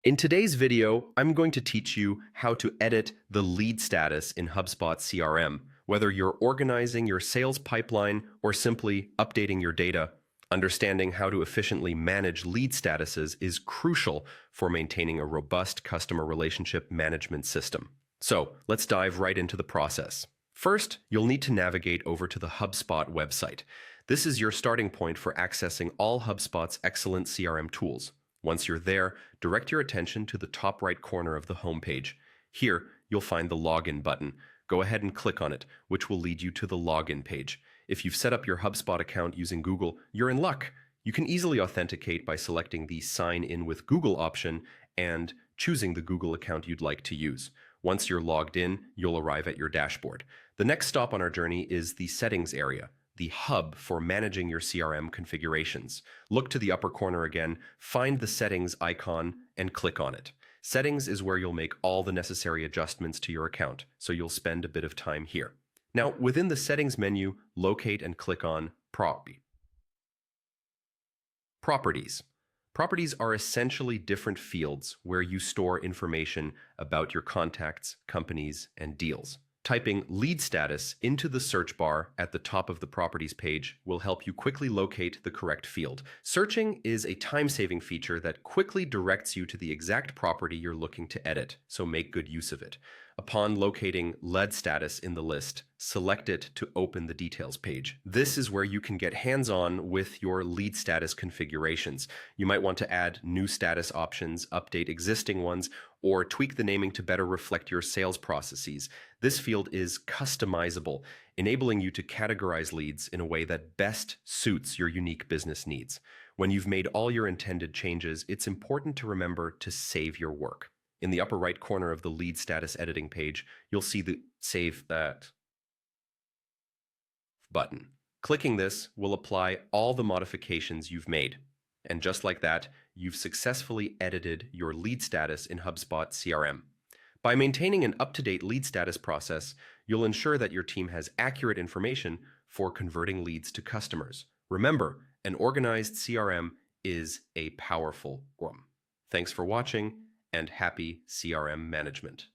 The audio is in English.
In today's video, I'm going to teach you how to edit the lead status in HubSpot CRM. Whether you're organizing your sales pipeline or simply updating your data, understanding how to efficiently manage lead statuses is crucial for maintaining a robust customer relationship management system. So let's dive right into the process. First, you'll need to navigate over to the HubSpot website. This is your starting point for accessing all HubSpot's excellent CRM tools. Once you're there, direct your attention to the top right corner of the homepage. Here, you'll find the Login button. Go ahead and click on it, which will lead you to the Login page. If you've set up your HubSpot account using Google, you're in luck. You can easily authenticate by selecting the Sign In with Google option and choosing the Google account you'd like to use. Once you're logged in, you'll arrive at your dashboard. The next stop on our journey is the Settings area, the hub for managing your CRM configurations. Look to the upper corner again, find the Settings icon, and click on it. Settings is where you'll make all the necessary adjustments to your account, so you'll spend a bit of time here. Now, within the Settings menu, locate and click on Properties. Properties are essentially different fields where you store information about your contacts, companies, and deals. Typing lead status into the search bar at the top of the properties page will help you quickly locate the correct field. Searching is a time-saving feature that quickly directs you to the exact property you're looking to edit, so make good use of it. Upon locating lead status in the list, select it to open the details page. This is where you can get hands-on with your lead status configurations. You might want to add new status options, update existing ones, or tweak the naming to better reflect your sales processes. This field is customizable, enabling you to categorize leads in a way that best suits your unique business needs. When you've made all your intended changes, it's important to remember to save your work. In the upper right corner of the lead status editing page, you'll see the Save That button. Clicking this will apply all the modifications you've made. And just like that, you've successfully edited your lead status in HubSpot CRM. By maintaining an up-to-date lead status process, you'll ensure that your team has accurate information for converting leads to customers. Remember, an organized CRM is a powerful one. Thanks for watching, and happy CRM management.